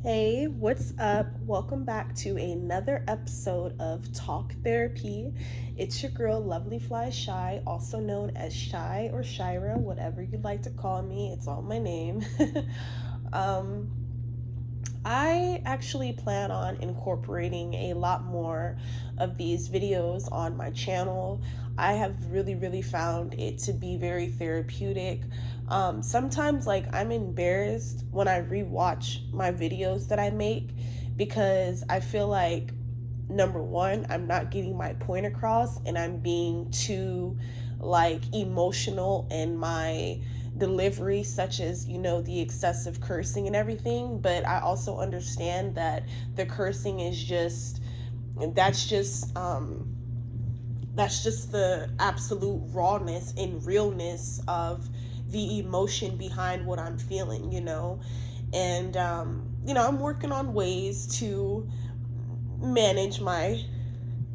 Hey, what's up? Welcome back to another episode of Talk Therapy. It's your girl, Lovely Fly Shy, also known as Shy or Shira, whatever you'd like to call me. It's all my name. um, I actually plan on incorporating a lot more of these videos on my channel. I have really found it to be very therapeutic. Sometimes, like, I'm embarrassed when I rewatch my videos that I make because I feel like, number one, I'm not getting my point across and I'm being too, like, emotional in my delivery, such as, the excessive cursing and everything. But I also understand that the cursing is just, that's just that's just the absolute rawness and realness of the emotion behind what I'm feeling. And I'm working on ways to manage my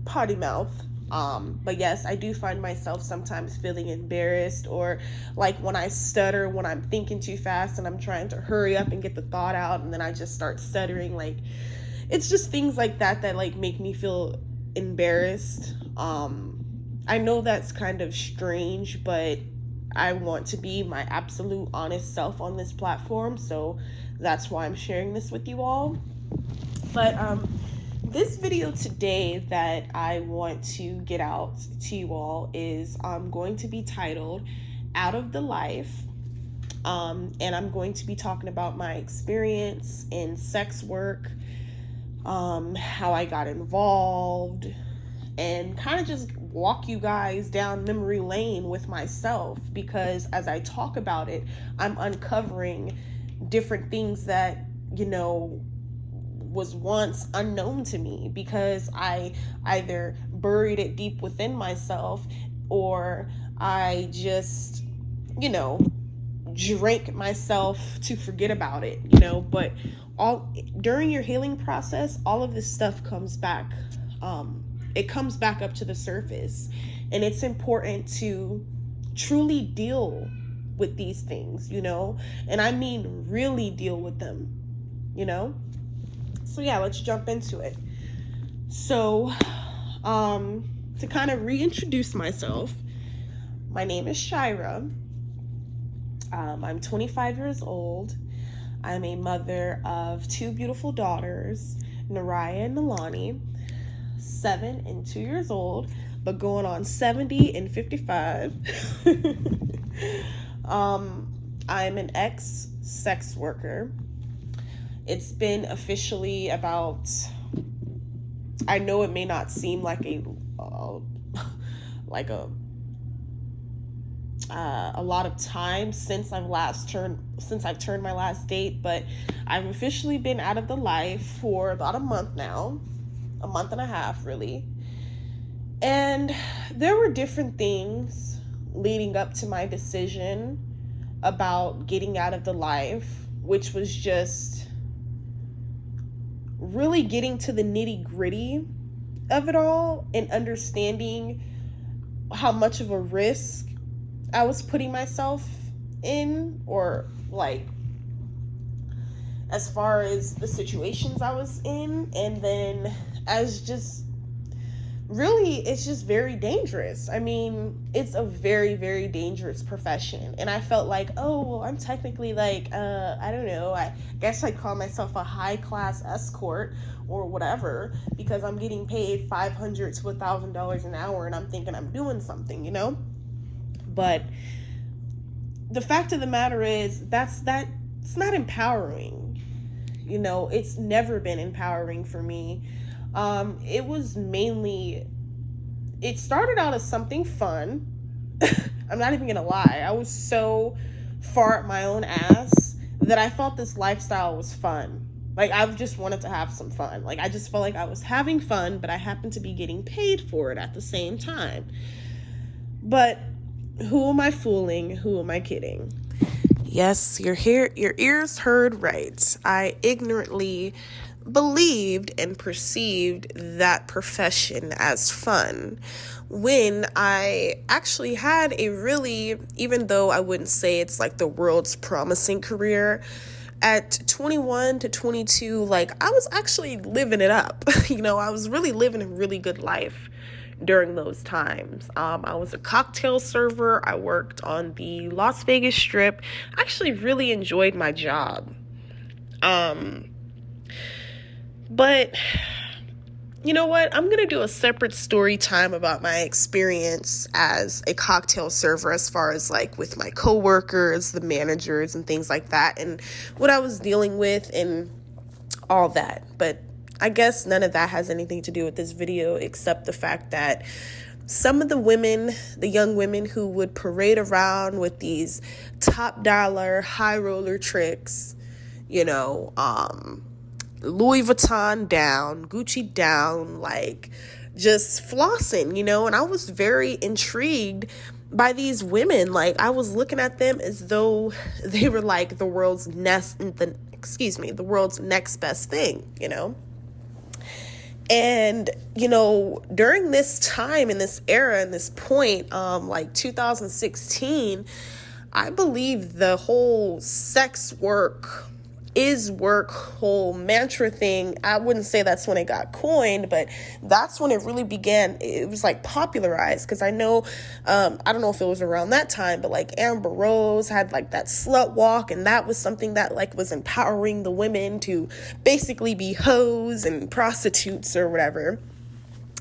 potty mouth. But yes, I do find myself sometimes feeling embarrassed, or like when I stutter, when I'm thinking too fast and I'm trying to hurry up and get the thought out, and then I just start stuttering. Like, it's just things like that like make me feel embarrassed. I know that's kind of strange, but I want to be my absolute honest self on this platform, so that's why I'm sharing this with you all. But this video today that I want to get out to you all is going to be titled Out of the Life. And I'm going to be talking about my experience in sex work, how I got involved, and kind of just walk you guys down memory lane with myself, because as I talk about it, I'm uncovering different things that, was once unknown to me because I either buried it deep within myself, or I just, you know, drank myself to forget about it. But all during your healing process, all of this stuff comes back. It comes back up to the surface, and it's important to truly deal with these things. And I mean really deal with them. So yeah, let's jump into it. So, to kind of reintroduce myself, my name is Shira. I'm 25 years old. I'm a mother of two beautiful daughters, Naraya and Nalani, 7 and 2 years old, but going on 70 and 55. I'm an ex-sex worker. It's been officially about, I know it may not seem like like a lot of time since I've turned my last date, but I've officially been out of the life for about a month now, a month and a half really. And there were different things leading up to my decision about getting out of the life, which was just really getting to the nitty-gritty of it all and understanding how much of a risk I was putting myself in, or like as far as the situations I was in. And then as just really, it's just very dangerous. I mean, it's a very dangerous profession, and I felt like, oh well, I'm technically like, I don't know, I guess I'd call myself a high class escort or whatever, because I'm getting paid $500 to $1,000 an hour, and I'm thinking I'm doing something. But the fact of the matter is, it's not empowering. It's never been empowering for me. It started out as something fun. I'm not even gonna lie. I was so far up my own ass that I thought this lifestyle was fun. Like, I just wanted to have some fun. Like, I just felt like I was having fun, but I happened to be getting paid for it at the same time. But who am I fooling? Who am I kidding? Yes, your ears heard right. I ignorantly believed and perceived that profession as fun, when I actually had a really, even though I wouldn't say it's like the world's promising career, at 21 to 22, like, I was actually living it up. I was really living a really good life during those times. I was a cocktail server. I worked on the Las Vegas Strip. I actually really enjoyed my job. But you know what? I'm going to do a separate story time about my experience as a cocktail server, as far as like with my coworkers, the managers, and things like that, and what I was dealing with and all that. But I guess none of that has anything to do with this video, except the fact that some of the women, the young women who would parade around with these top dollar, high roller tricks, Louis Vuitton down, Gucci down, like just flossing, and I was very intrigued by these women. Like, I was looking at them as though they were like the world's next best thing, And, during this time, in this era, in this point, like 2016, I believe the whole sex work is work whole mantra thing, I wouldn't say that's when it got coined, but that's when it really began. It was like popularized, because I know, I don't know if it was around that time, but like Amber Rose had like that slut walk, and that was something that like was empowering the women to basically be hoes and prostitutes or whatever.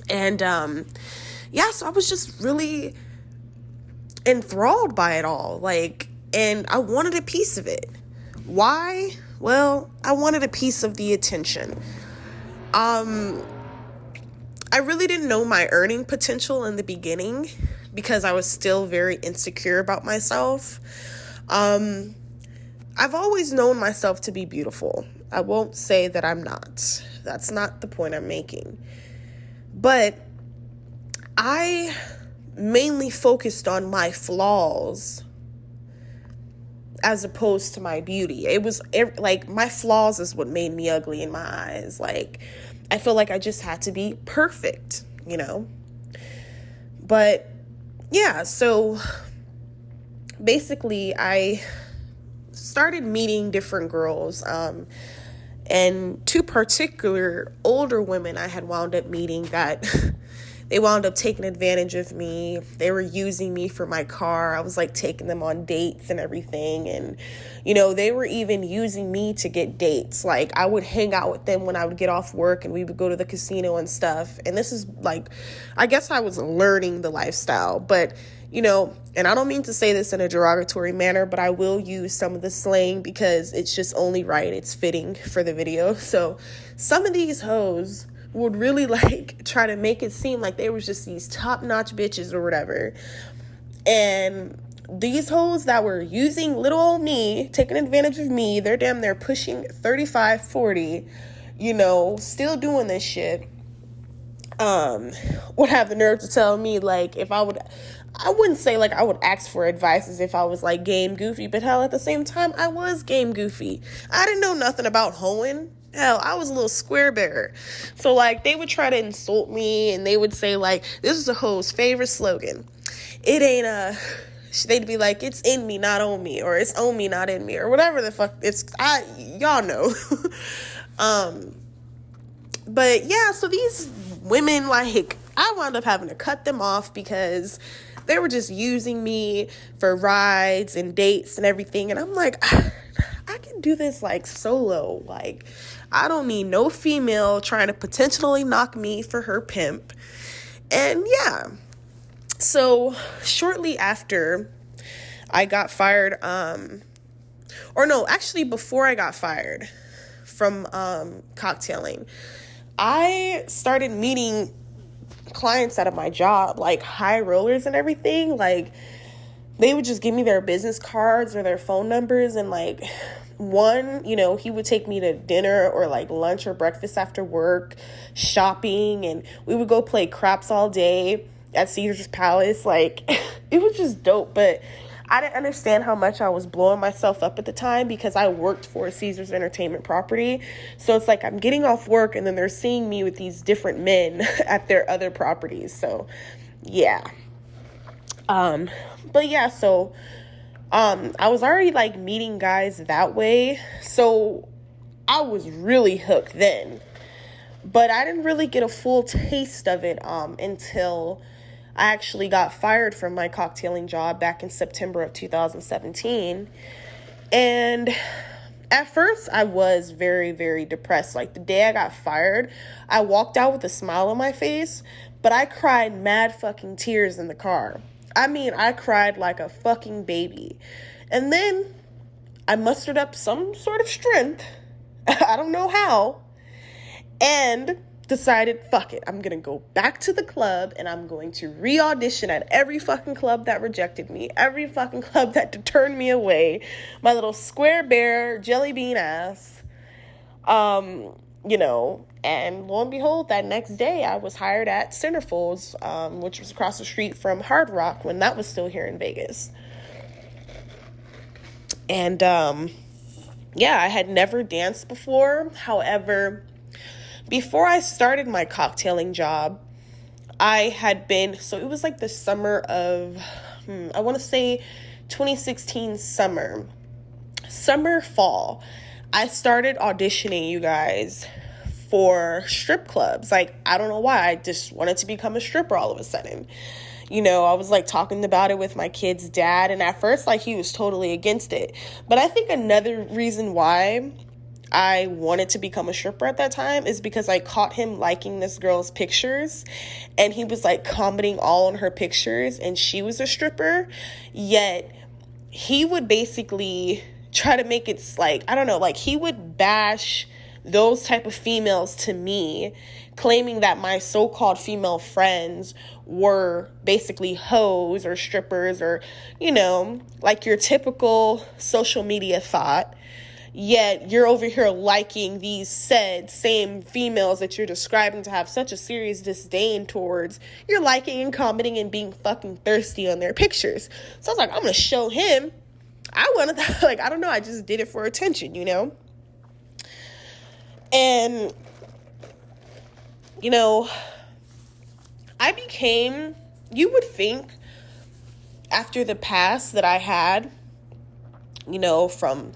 And so I was just really enthralled by it all, like, and I wanted a piece of it. Why? Well, I wanted a piece of the attention. I really didn't know my earning potential in the beginning, because I was still very insecure about myself. I've always known myself to be beautiful. I won't say that I'm not. That's not the point I'm making. But I mainly focused on my flaws as opposed to my beauty. It was like my flaws is what made me ugly in my eyes. Like, I feel like I just had to be perfect, But yeah, so basically I started meeting different girls, and two particular older women I had wound up meeting that they wound up taking advantage of me. They were using me for my car. I was like taking them on dates and everything. And, they were even using me to get dates. Like, I would hang out with them when I would get off work, and we would go to the casino and stuff. And this is like, I guess I was learning the lifestyle, but and I don't mean to say this in a derogatory manner, but I will use some of the slang because it's just only right. It's fitting for the video. So some of these hoes would really like try to make it seem like they was just these top-notch bitches or whatever. And these hoes that were using little old me, taking advantage of me, they're damn near pushing 35, 40, still doing this shit. Would have the nerve to tell me, like, if I wouldn't say like I would ask for advice as if I was like game goofy, but hell, at the same time, I was game goofy. I didn't know nothing about hoeing. Hell, I was a little square bearer. So like, they would try to insult me, and they would say like, this is a hoe's favorite slogan. It ain't they'd be like, it's in me, not on me, or it's on me, not in me, or whatever the fuck y'all know. But yeah, so these women, like, I wound up having to cut them off because they were just using me for rides and dates and everything. And I'm like, I can do this like solo. Like, I don't need no female trying to potentially knock me for her pimp. And yeah, so shortly after I got fired, before I got fired from cocktailing, I started meeting clients out of my job, like high rollers and everything. Like, they would just give me their business cards or their phone numbers, and like, one, he would take me to dinner or like lunch or breakfast after work, shopping, and we would go play craps all day at Caesar's Palace. Like, it was just dope. But I didn't understand how much I was blowing myself up at the time, because I worked for a Caesar's Entertainment property. So it's like I'm getting off work, and then they're seeing me with these different men at their other properties. So yeah. But yeah, so I was already like meeting guys that way, so I was really hooked then. But I didn't really get a full taste of it until I actually got fired from my cocktailing job back in September of 2017. And at first, I was very, very depressed. Like, the day I got fired, I walked out with a smile on my face, but I cried mad fucking tears in the car. I mean, I cried like a fucking baby. And then I mustered up some sort of strength. I don't know how. And decided, fuck it, I'm going to go back to the club and I'm going to re-audition at every fucking club that rejected me, every fucking club that turned me away, my little square bear, jelly bean ass, you know, and lo and behold, that next day I was hired at Centerfolds, which was across the street from Hard Rock when that was still here in Vegas. And, yeah, I had never danced before. However, before I started my cocktailing job, I had been, so it was like the summer of, I want to say 2016 fall. I started auditioning, you guys, for strip clubs. Like, I don't know why. I just wanted to become a stripper all of a sudden. You know, I was like talking about it with my kid's dad, and at first, like, he was totally against it. But I think another reason why I wanted to become a stripper at that time is because I caught him liking this girl's pictures, and he was like commenting all on her pictures, and she was a stripper, yet he would basically try to make it like, I don't know, like he would bash those type of females to me, claiming that my so-called female friends were basically hoes or strippers or, you know, like your typical social media thought. Yet you're over here liking these said same females that you're describing to have such a serious disdain towards. You're liking and commenting and being fucking thirsty on their pictures. So I was like, I'm going to show him. I wanted that. Like, I don't know. I just did it for attention, you know? And, you know, I became, you would think after the past that I had, you know, from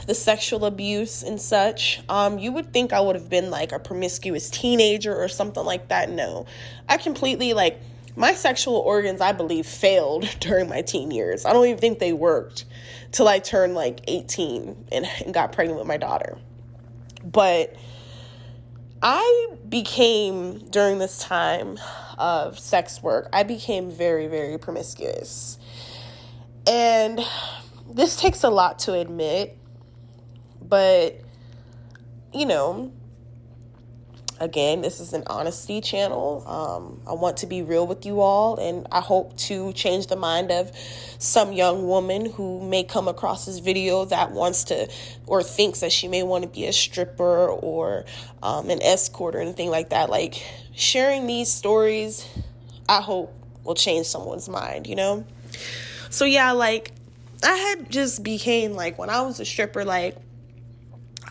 the sexual abuse and such, you would think I would have been like a promiscuous teenager or something like that. No, I completely, like, my sexual organs, I believe, failed during my teen years. I don't even think they worked till I turned like 18 and got pregnant with my daughter. But I became, during this time of sex work, I became very, very promiscuous. And this takes a lot to admit, but, you know, again, this is an honesty channel. I want to be real with you all, and I hope to change the mind of some young woman who may come across this video that wants to or thinks that she may want to be a stripper or an escort or anything like that. Like, sharing these stories, I hope will change someone's mind, you know? So yeah, like, I had just became, like, when I was a stripper, like,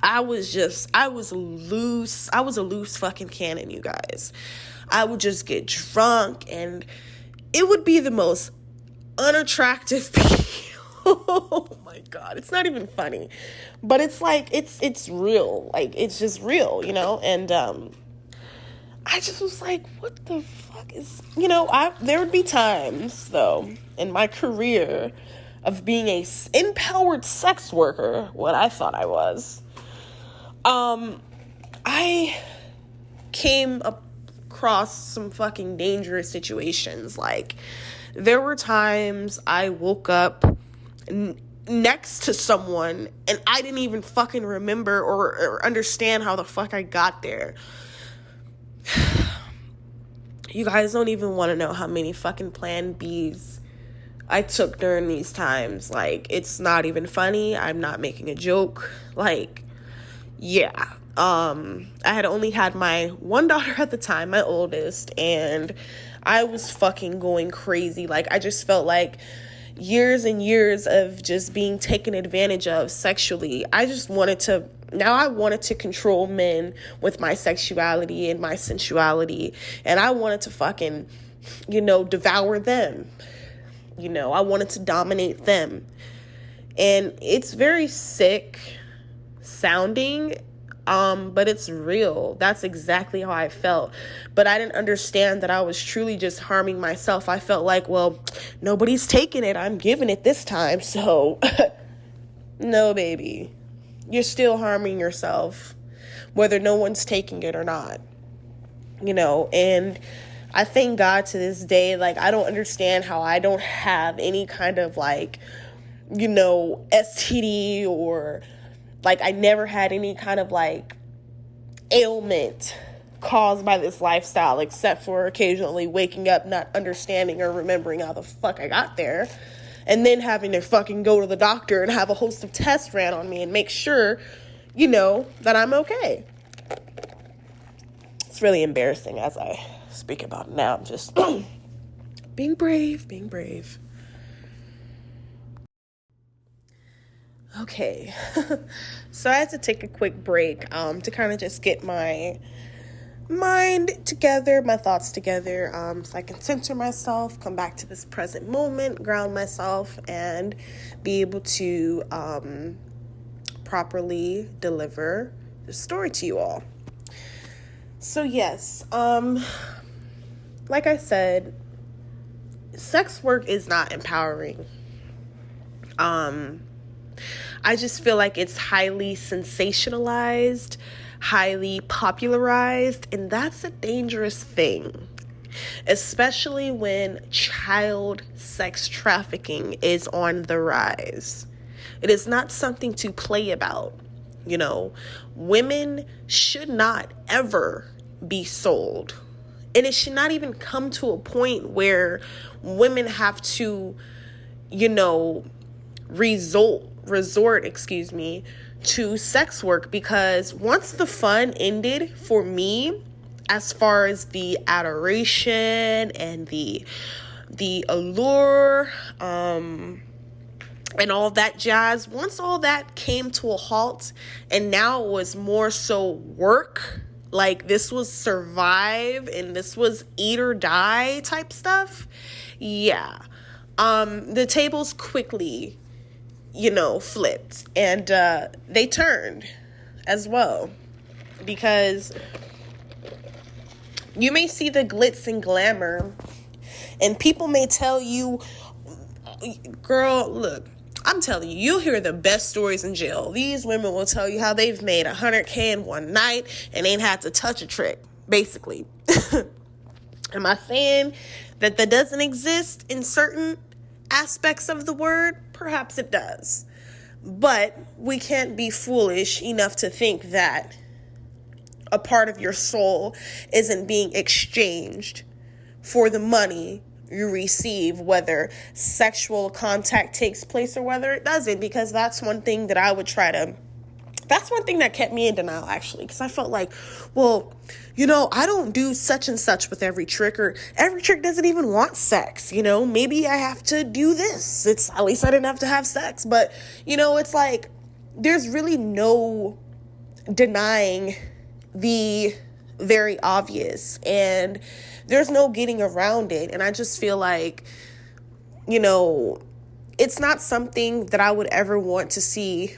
I was a loose fucking cannon, you guys. I would just get drunk, and it would be the most unattractive people. Oh my God, it's not even funny, but it's like, it's real. Like, it's just real, you know? And, I just was like, what the fuck is, you know, there would be times, though, in my career of being a empowered sex worker, what I thought I was, I came across some fucking dangerous situations. Like, there were times I woke up next to someone and I didn't even fucking remember or understand how the fuck I got there. You guys don't even want to know how many fucking Plan Bs I took during these times. Like, it's not even funny. I'm not making a joke. Like, yeah. I had only had my one daughter at the time, my oldest, and I was fucking going crazy. Like, I just felt like years and years of just being taken advantage of sexually. I wanted to control men with my sexuality and my sensuality, and I wanted to fucking, you know, devour them. I wanted to dominate them. And it's very sick sounding, but it's real. That's exactly how I felt. But I didn't understand that I was truly just harming myself. I felt like, well, nobody's taking it. I'm giving it this time. So, no, baby. You're still harming yourself, whether no one's taking it or not. And I thank God to this day, like, I don't understand how I don't have any kind of, like, STD, or like I never had any kind of like ailment caused by this lifestyle, except for occasionally waking up not understanding or remembering how the fuck I got there, and then having to fucking go to the doctor and have a host of tests ran on me and make sure, that I'm okay. It's really embarrassing as I speak about it now. I'm just being brave. Okay, so I had to take a quick break to kind of just get my mind together, my thoughts together, so I can center myself, come back to this present moment, ground myself, and be able to properly deliver the story to you all. So yes, like I said, sex work is not empowering. I just feel like it's highly sensationalized, highly popularized, and that's a dangerous thing, especially when child sex trafficking is on the rise. It is not something to play about. Women should not ever be sold. And it should not even come to a point where women have to, resort to sex work, because once the fun ended for me, as far as the adoration and the allure and all that jazz, once all that came to a halt and now it was more so work, like this was survive and this was eat or die type stuff, the tables quickly flipped, and they turned as well, because you may see the glitz and glamour and people may tell you, girl, look, I'm telling you, you'll hear the best stories in jail. These women will tell you how they've made $100K in one night and ain't had to touch a trick, basically. Am I saying that doesn't exist in certain aspects of the word? Perhaps it does. But we can't be foolish enough to think that a part of your soul isn't being exchanged for the money you receive, whether sexual contact takes place or whether it doesn't, because that's one thing that kept me in denial, actually, because I felt like, well, I don't do such and such with every trick, or every trick doesn't even want sex, maybe I have to do this. It's, at least I didn't have to have sex, but, it's like, there's really no denying the very obvious, and there's no getting around it, and I just feel like, it's not something that I would ever want to see,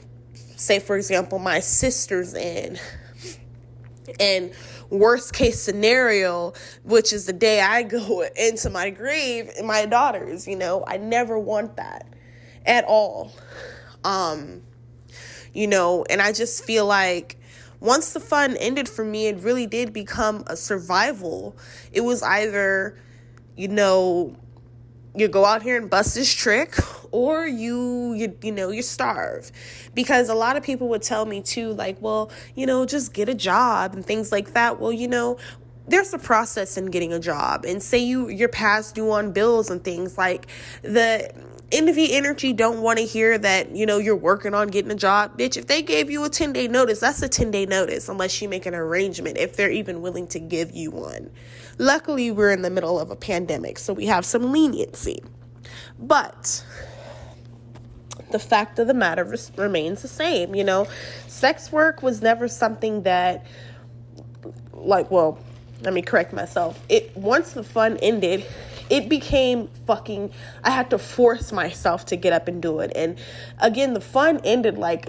say, for example, my sisters in. And worst case scenario, which is the day I go into my grave, and my daughters, I never want that at all. And I just feel like once the fun ended for me, it really did become a survival. It was either, you go out here and bust this trick, or you starve. Because a lot of people would tell me too, like, well, just get a job and things like that. Well, there's a process in getting a job, and say you're past due on bills and things, like the envy energy don't want to hear that, you're working on getting a job. Bitch, if they gave you a 10-day notice, that's a 10-day notice, unless you make an arrangement, if they're even willing to give you one. Luckily, we're in the middle of a pandemic, so we have some leniency. But the fact of the matter remains the same. Sex work was never something that, like, well, let me correct myself. Once the fun ended, it became fucking, I had to force myself to get up and do it. And again, the fun ended like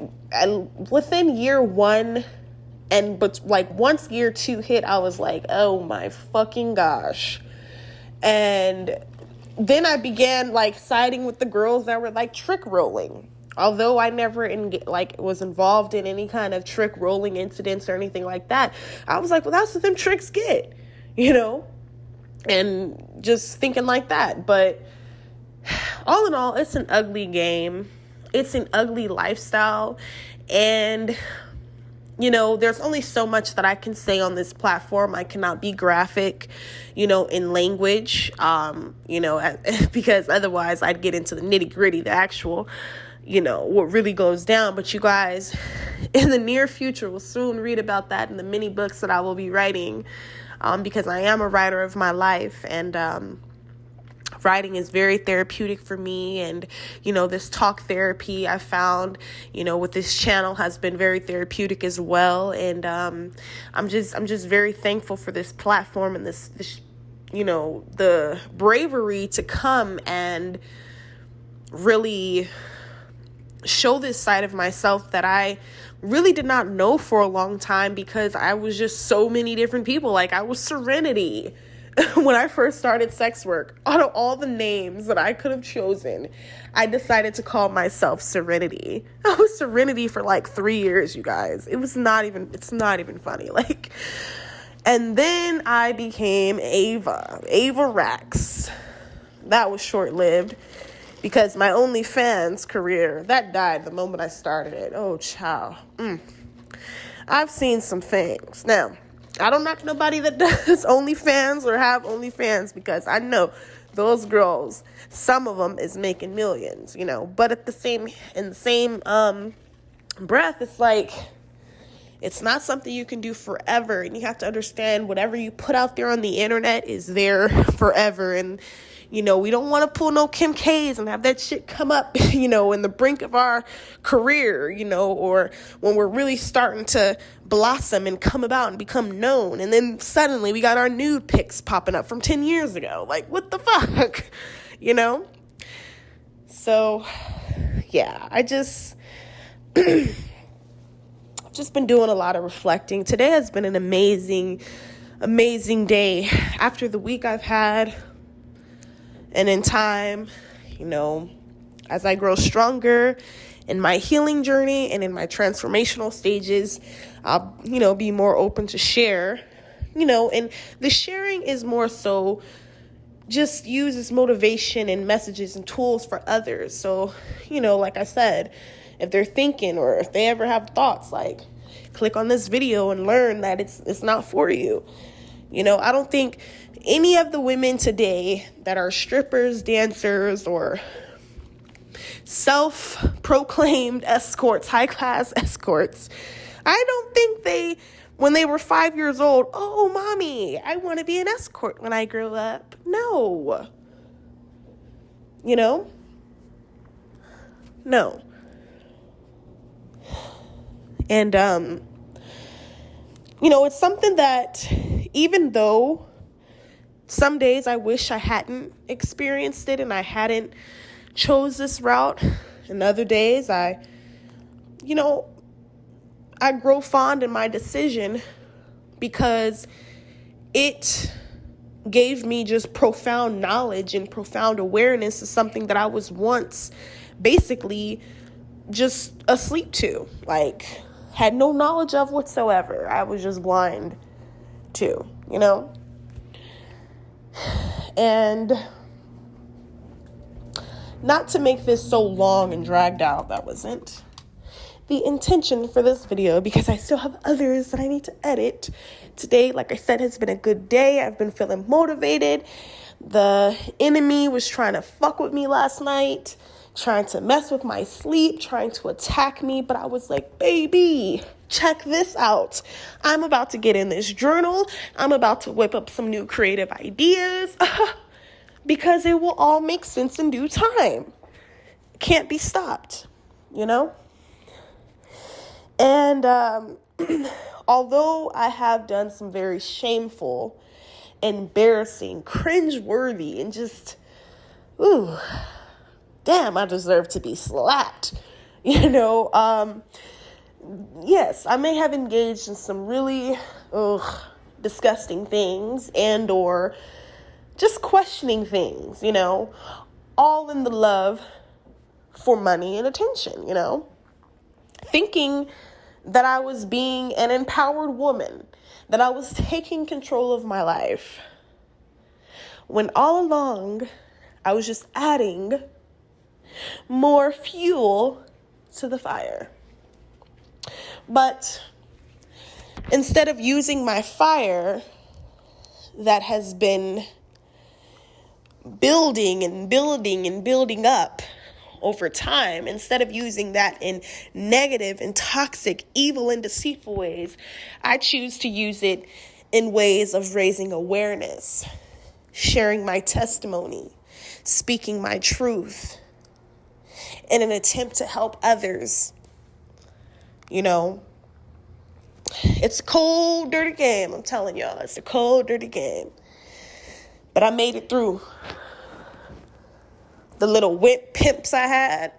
within year one. But like once year two hit, I was like, oh my fucking gosh. And then I began like siding with the girls that were like trick rolling. Although I never was involved in any kind of trick rolling incidents or anything like that, I was like, well, that's what them tricks get, and just thinking like that. But all in all, it's an ugly game. It's an ugly lifestyle. And there's only so much that I can say on this platform. I cannot be graphic, in language, because otherwise I'd get into the nitty gritty, the actual, what really goes down. But you guys, in the near future, will soon read about that in the many books that I will be writing, because I am a writer of my life, and writing is very therapeutic for me. And, this talk therapy I found, with this channel has been very therapeutic as well. And I'm just very thankful for this platform and this the bravery to come and really show this side of myself that I really did not know for a long time, because I was just so many different people. Like, I was Serenity when I first started sex work. Out of all the names that I could have chosen, I decided to call myself Serenity. I was Serenity for like 3 years, you guys. It's not even funny. And then I became Ava Rax. That was short-lived, because my OnlyFans career, that died the moment I started it. Oh, child. I've seen some things. Now, I don't knock nobody that does OnlyFans or have OnlyFans, because I know those girls, some of them is making millions, but in the same breath, it's like, it's not something you can do forever. And you have to understand, whatever you put out there on the internet is there forever. And, we don't want to pull no Kim K's and have that shit come up, in the brink of our career, or when we're really starting to blossom and come about and become known. And then suddenly we got our nude pics popping up from 10 years ago. Like, what the fuck, So, yeah, I just been doing a lot of reflecting. Today has been an amazing day after the week I've had. And in time, as I grow stronger in my healing journey and in my transformational stages, I'll, be more open to share, and the sharing is more so just used as motivation and messages and tools for others. So, like I said, if they're thinking, or if they ever have thoughts, like, click on this video and learn that it's not for you. I don't think any of the women today that are strippers, dancers, or self-proclaimed escorts, high-class escorts, I don't think when they were 5 years old, oh, mommy, I want to be an escort when I grow up. No. No. And, it's something that, even though some days I wish I hadn't experienced it and I hadn't chose this route, and other days I grow fond in my decision, because it gave me just profound knowledge and profound awareness of something that I was once basically just asleep to, like, had no knowledge of whatsoever. I was just blind to, And not to make this so long and dragged out, that wasn't the intention for this video, because I still have others that I need to edit. Today, like I said, has been a good day. I've been feeling motivated. The enemy was trying to fuck with me last night, trying to mess with my sleep, trying to attack me. But I was like, baby, check this out. I'm about to get in this journal. I'm about to whip up some new creative ideas because it will all make sense in due time. Can't be stopped, And although I have done some very shameful embarrassing, cringeworthy, and just, ooh, damn, I deserve to be slapped. Yes, I may have engaged in some really disgusting things and or just questioning things, all in the love for money and attention, thinking that I was being an empowered woman, that I was taking control of my life, when all along I was just adding more fuel to the fire. But instead of using my fire that has been building and building and building up over time, instead of using that in negative and toxic, evil and deceitful ways, I choose to use it in ways of raising awareness, sharing my testimony, speaking my truth, in an attempt to help others. It's a cold, dirty game. I'm telling y'all, it's a cold, dirty game. But I made it through. The little wimp pimps I had.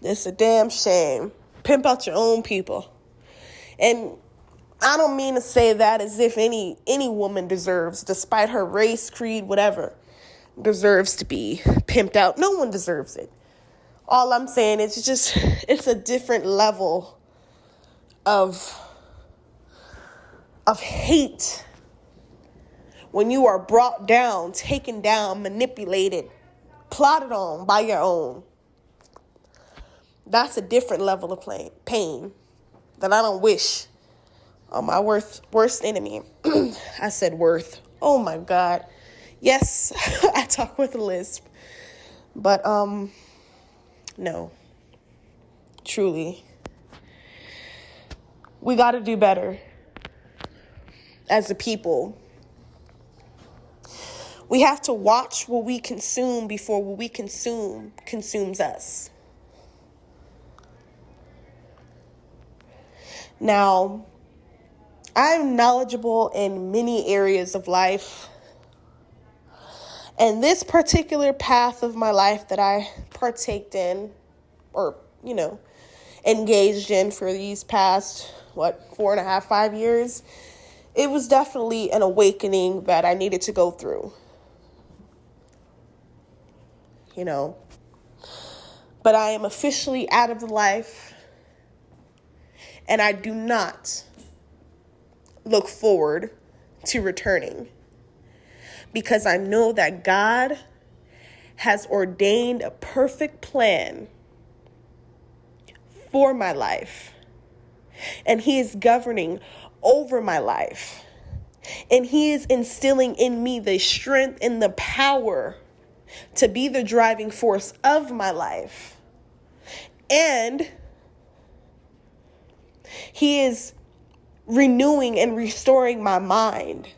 It's a damn shame. Pimp out your own people. And I don't mean to say that as if any woman deserves, despite her race, creed, whatever, deserves to be pimped out. No one deserves it. All I'm saying is it's a different level of hate when you are brought down, taken down, manipulated, plotted on by your own. That's a different level of pain that I don't wish on my worst enemy. I said worth. Oh my God. Yes, I talk with a lisp. But no. Truly. We got to do better as a people. We have to watch what we consume before what we consume consumes us. Now, I'm knowledgeable in many areas of life. And this particular path of my life that I partaked in or, engaged in for these past, 4.5, 5 years, it was definitely an awakening that I needed to go through. But I am officially out of the life, and I do not look forward to returning, because I know that God has ordained a perfect plan for my life, and He is governing over my life, and He is instilling in me the strength and the power to be the driving force of my life. And He is renewing and restoring my mind,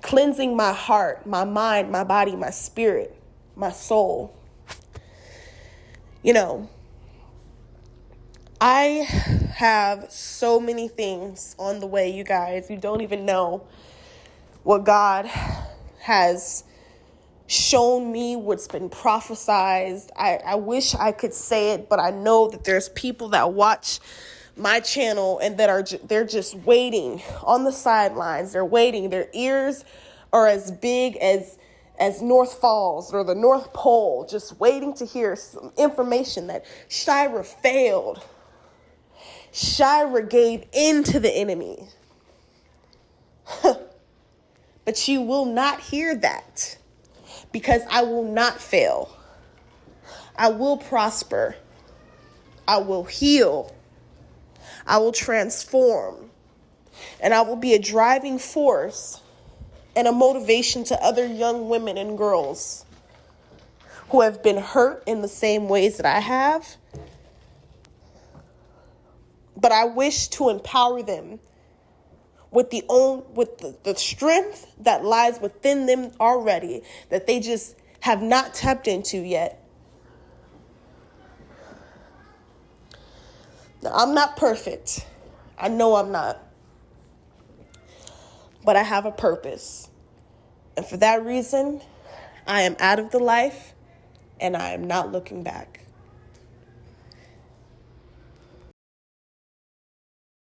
cleansing my heart, my mind, my body, my spirit, my soul. I have so many things on the way, you guys. You don't even know what God has shown me, what's been prophesized. I wish I could say it, but I know that there's people that watch my channel and that they're just waiting on the sidelines. They're waiting. Their ears are as big as North Falls or the North Pole, just waiting to hear some information that Shira failed. Shira gave in to the enemy. But you will not hear that, because I will not fail. I will prosper. I will heal. I will transform. And I will be a driving force and a motivation to other young women and girls who have been hurt in the same ways that I have. But I wish to empower them with the strength that lies within them already, that they just have not tapped into yet. Now, I'm not perfect. I know I'm not. but I have a purpose. And for that reason, I am out of the life and I am not looking back.